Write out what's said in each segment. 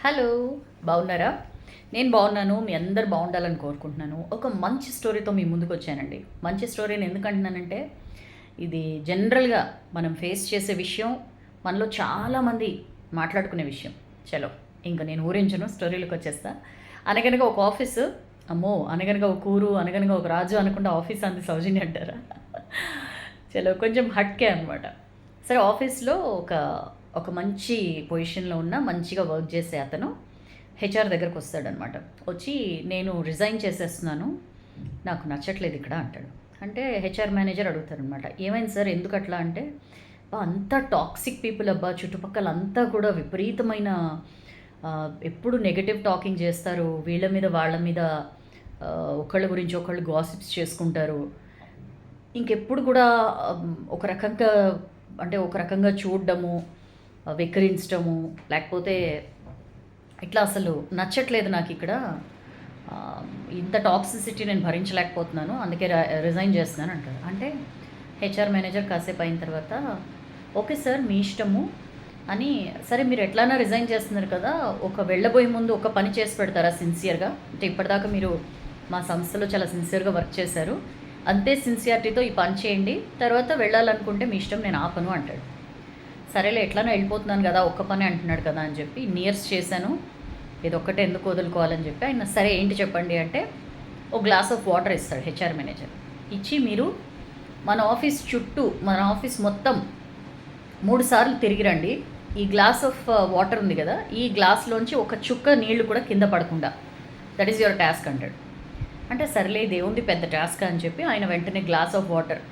Hello! బాగున్నారా? నేను బాగున్నాను. మీ అందరూ బాగుండాలని కోరుకుంటున్నాను. ఒక మంచి స్టోరీతో మీ ముందుకొచ్చానండి. మంచి స్టోరీని ఎందుకంటున్నానంటే, ఇది జనరల్‌గా మనం ఫేస్ చేసే విషయం. మనలో చాలామంది మాట్లాడుకునే విషయం. చలో ఇంక నేను ఊరించను, స్టోరీలోకొచ్చేస్తా. అనగనగా ఒక ఆఫీసు, అమ్మో! అనగనగా ఒక ఊరు, అనగనగా ఒక రాజు అనకుండా ఆఫీస్ అంది సౌజన్య అంటారా? చలో కొంచెం హట్కే అనమాట. సరే ఆఫీస్‌లో ఒక ఒక మంచి పొజిషన్‌లో ఉన్న మంచిగా వర్క్ చేసే అతను హెచ్ఆర్ దగ్గరకొస్తాడనమాట. వచ్చి నేను రిజైన్ చేసేస్తున్నాను. నాకు నచ్చట్లేదు ఇక్కడ అంటాడు. అంటే హెచ్ఆర్ మేనేజర్ అడుగుతారనమాట. ఏమైంది సార్ ఎందుకట్లా అంటే, అబ్బా! అంతా టాక్సిక్ పీపుల్ అబ్బా! చుట్టుపక్కల అంతా కూడా విపరీతమైన ఎప్పుడు నెగెటివ్ టాకింగ్ చేస్తారు. వీళ్ళ మీద వాళ్ళ మీద ఒకళ్ళ గురించి ఒకళ్ళు గాసిప్స్ చేసుకుంటారు. ఇంకెప్పుడు కూడా ఒక రకంగా అంటే ఒక రకంగా చూడడము, వెక్కిరించడము, లేకపోతే ఇట్లా అసలు నచ్చట్లేదు నాకిక్కడ. ఇంత టాక్సిసిటీ నేను భరించలేకపోతున్నాను. అందుకే రిజైన్ చేస్తున్నాను అంటాడు. అంటే హెచ్ఆర్ మేనేజర్ కాసేపు అయిన తర్వాత, ఓకే సార్ మీ ఇష్టము అని, సరే మీరు ఎట్లైనా రిజైన్ చేస్తున్నారు కదా, ఒక వెళ్ళబోయే ముందు ఒక పని చేసి పెడతారా సిన్సియర్గా? అంటే ఇప్పటిదాకా మీరు మా సంస్థలో చాలా సిన్సియర్గా వర్క్ చేశారు, అంతే సిన్సియారిటీతో ఈ పని చేయండి, తర్వాత వెళ్ళాలనుకుంటే మీ ఇష్టం, నేను ఆపను అంటాడు. సరేలే ఎట్లనో వెళ్ళిపోతున్నాను కదా, ఒక్క పని అంటున్నాడు కదా అని చెప్పి ఇయర్స్ చేశాను, ఇదొక్కటే ఎందుకు వదులుకోవాలని చెప్పి ఆయన, సరే ఏంటి చెప్పండి అంటే, ఒక గ్లాస్ ఆఫ్ వాటర్ ఇస్తాడు హెచ్ఆర్ మేనేజర్. ఇచ్చి మీరు మన ఆఫీస్ చుట్టూ, మన ఆఫీస్ మొత్తం 3 సార్లు తిరిగి రండి. ఈ గ్లాస్ ఆఫ్ వాటర్ ఉంది కదా, ఈ గ్లాస్లోంచి ఒక చుక్క నీళ్లు కూడా కింద పడకుండా, దట్ ఈస్ యువర్ టాస్క్ అంటాడు. అంటే సరేలే ఇదేముంది పెద్ద టాస్క్ అని చెప్పి ఆయన వెంటనే గ్లాస్ ఆఫ్ వాటర్,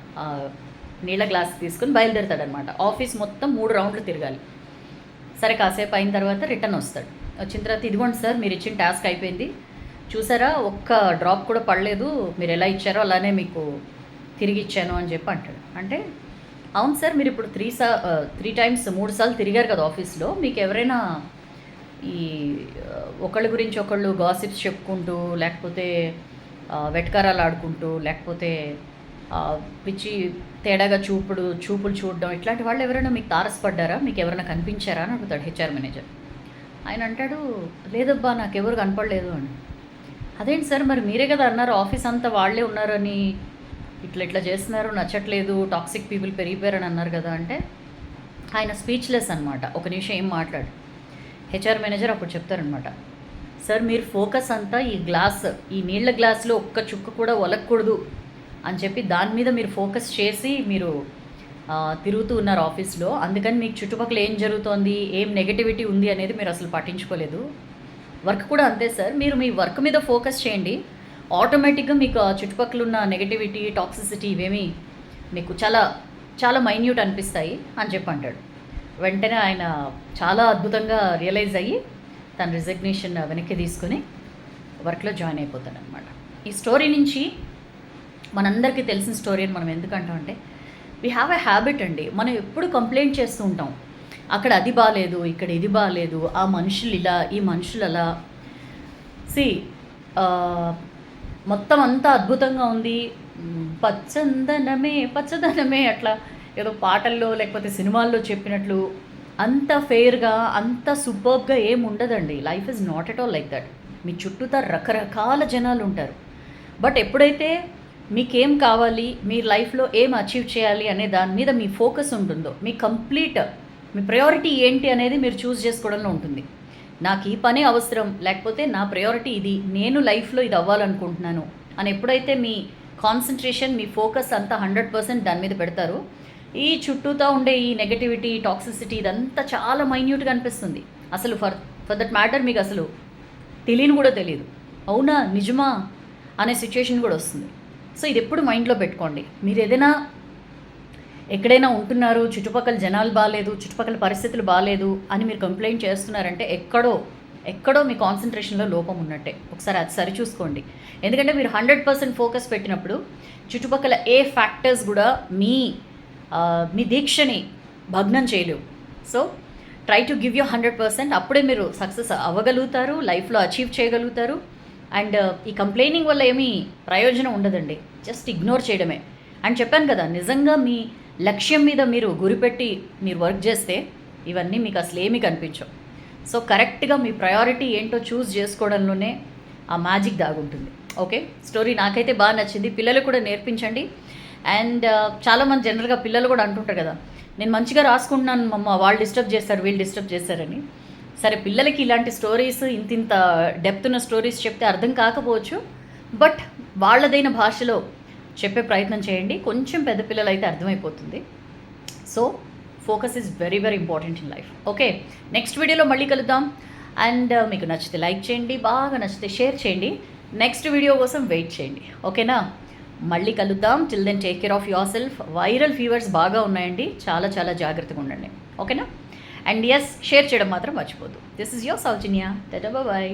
నీళ్ళ గ్లాస్ తీసుకుని బయలుదేరుతాడనమాట. ఆఫీస్ మొత్తం 3 రౌండ్లు తిరగాలి. సరే కాసేపు అయిన తర్వాత రిటర్న్ వస్తాడు. వచ్చిన తర్వాత, ఇదిగోండి సార్ మీరు ఇచ్చిన టాస్క్ అయిపోయింది, చూసారా ఒక్క డ్రాప్ కూడా పడలేదు, మీరు ఎలా ఇచ్చారో అలానే మీకు తిరిగి ఇచ్చాను అని చెప్పి అంటాడు. అంటే అవును సార్ మీరు ఇప్పుడు 3 టైమ్స్ 3 సార్లు తిరిగారు కదా ఆఫీస్లో, మీకు ఎవరైనా ఈ ఒకళ్ళ గురించి ఒకళ్ళు గాసిప్స్ చెప్పుకుంటూ, లేకపోతే వెటకారాలు ఆడుకుంటూ, లేకపోతే పిచ్చి తేడాగా చూపులు చూడడం, ఇట్లాంటి వాళ్ళు ఎవరైనా మీకు తారసపడ్డారా, మీకు ఎవరైనా కనిపించారా అని అడుగుతాడు హెచ్ఆర్ మేనేజర్. ఆయన అంటాడు, లేదబ్బా నాకెవరు కనపడలేదు అని. అదేంటి సార్ మరి మీరే కదా అన్నారు ఆఫీస్ అంతా వాళ్ళే ఉన్నారని, ఇట్లా చేస్తున్నారు, నచ్చట్లేదు, టాక్సిక్ పీపుల్ పెరిగిపోయారని అన్నారు కదా అంటే, ఆయన స్పీచ్లెస్ అనమాట. ఒక నిమిషం ఏం మాట్లాడు. హెచ్ఆర్ మేనేజర్ అప్పుడు చెప్తారనమాట, సార్ మీరు ఫోకస్ అంతా ఈ నీళ్ళ గ్లాసులో ఒక్క చుక్క కూడా ఒలకూడదు అని చెప్పి దాని మీద మీరు ఫోకస్ చేసి మీరు తిరుగుతూ ఉన్నారు ఆఫీస్లో, అందుకని మీకు చుట్టుపక్కల ఏం జరుగుతోంది, ఏం నెగటివిటీ ఉంది అనేది మీరు అసలు పట్టించుకోలేదు. వర్క్ కూడా అంతే సార్, మీరు మీ వర్క్ మీద ఫోకస్ చేయండి, ఆటోమేటిక్గా మీకు ఆ చుట్టుపక్కల ఉన్న నెగటివిటీ, టాక్సిసిటీ ఇవేమి మీకు చాలా చాలా మైన్యూట్ అనిపిస్తాయి అని చెప్పి అంటాడు. వెంటనే ఆయన చాలా అద్భుతంగా రియలైజ్ అయ్యి తన రిజిగ్నేషన్ వెనక్కి తీసుకుని వర్క్లో జాయిన్ అయిపోతాడనమాట. ఈ స్టోరీ నుంచి మనందరికీ తెలిసిన స్టోరీ అని మనం ఎందుకంటామంటే, వీ హ్యావ్ ఎ హ్యాబిట్ అండి, మనం ఎప్పుడు కంప్లైంట్ చేస్తూ ఉంటాం, అక్కడ అది బాగాలేదు, ఇక్కడ ఇది బాగాలేదు, ఆ మనుషులు ఇలా, ఈ మనుషులు అలా. సి మొత్తం అంతా అద్భుతంగా ఉంది, పచ్చదనమే అట్లా ఏదో పాటల్లో లేకపోతే సినిమాల్లో చెప్పినట్లు అంత ఫెయిర్గా, అంత సూపర్బ్గా ఏం ఉండదండి. Life is not at all like that. మీ చుట్టూతా రకరకాల జనాలు ఉంటారు. బట్ ఎప్పుడైతే మీకేం కావాలి, మీ లైఫ్లో ఏం అచీవ్ చేయాలి అనే దాని మీద మీ ఫోకస్ ఉంటుందో, మీ ప్రయారిటీ ఏంటి అనేది మీరు చూస్ చేసుకోవడంలో ఉంటుంది. నాకు ఈ పనే అవసరం, లేకపోతే నా ప్రయారిటీ ఇది, నేను లైఫ్లో ఇది అవ్వాలనుకుంటున్నాను అని ఎప్పుడైతే మీ కాన్సన్ట్రేషన్, మీ ఫోకస్ అంతా 100% దాని మీద పెడతారో, ఈ చుట్టూతా ఉండే ఈ నెగటివిటీ, టాక్సిసిటీ ఇదంతా చాలా మైన్యూట్గా అనిపిస్తుంది. అసలు ఫర్ దట్ మ్యాటర్ మీకు అసలు తెలియని కూడా తెలియదు, అవునా నిజమా అనే సిచ్యుయేషన్ కూడా వస్తుంది. సో ఇది ఎప్పుడు మైండ్లో పెట్టుకోండి. మీరు ఏదైనా ఎక్కడైనా ఉంటున్నారు, చుట్టుపక్కల జనాలు బాగాలేదు, చుట్టుపక్కల పరిస్థితులు బాగాలేదు అని మీరు కంప్లైంట్ చేస్తున్నారంటే ఎక్కడో మీ కాన్సన్ట్రేషన్లో లోపం ఉన్నట్టే. ఒకసారి అది సరిచూసుకోండి. ఎందుకంటే మీరు 100% ఫోకస్ పెట్టినప్పుడు చుట్టుపక్కల ఏ ఫ్యాక్టర్స్ కూడా మీ దీక్షని భగ్నం చేయలేవు. So try to give you 100%, అప్పుడే మీరు సక్సెస్ అవ్వగలుగుతారు, లైఫ్లో అచీవ్ చేయగలుగుతారు. అండ్ ఈ కంప్లైనింగ్ వల్ల ఏమీ ప్రయోజనం ఉండదండి, జస్ట్ ఇగ్నోర్ చేయడమే. అండ్ చెప్పాను కదా, నిజంగా మీ లక్ష్యం మీద మీరు గురిపెట్టి మీరు వర్క్ చేస్తే ఇవన్నీ మీకు అసలు ఏమీ కనిపించవు. సో కరెక్ట్గా మీ ప్రయారిటీ ఏంటో చూస్ చేసుకోవడంలోనే ఆ మ్యాజిక్ దాగుంటుంది. ఓకే, స్టోరీ నాకైతే బాగా నచ్చింది, పిల్లలు కూడా నేర్పించండి. అండ్ చాలామంది జనరల్గా పిల్లలు కూడా అంటుంటారు కదా, నేను మంచిగా రాసుకుంటున్నాను మమ్మ, వాళ్ళు డిస్టర్బ్ చేస్తారు, వీళ్ళు డిస్టర్బ్ చేస్తారని. సరే, పిల్లలకి ఇలాంటి స్టోరీస్, ఇంత డెప్త్ ఉన్న స్టోరీస్ చెప్తే అర్థం కాకపోవచ్చు, బట్ వాళ్ళదైన భాషలో చెప్పే ప్రయత్నం చేయండి. కొంచెం పెద్ద పిల్లలు అయితే అర్థమైపోతుంది. So focus is very very important in life. Okay, next వీడియోలో మళ్ళీ కలుద్దాం. అండ్ మీకు నచ్చితే లైక్ చేయండి, బాగా నచ్చితే షేర్ చేయండి, నెక్స్ట్ వీడియో కోసం వెయిట్ చేయండి. ఓకేనా, మళ్ళీ కలుద్దాం. Till then take care of yourself. Viral fevers బాగా ఉన్నాయండి, చాలా చాలా జాగ్రత్తగా ఉండండి. ఓకేనా, అండ్ ఎస్, షేర్ చేయడం మాత్రం మర్చిపోద్దు. This is your Soujanya. Tata, bye.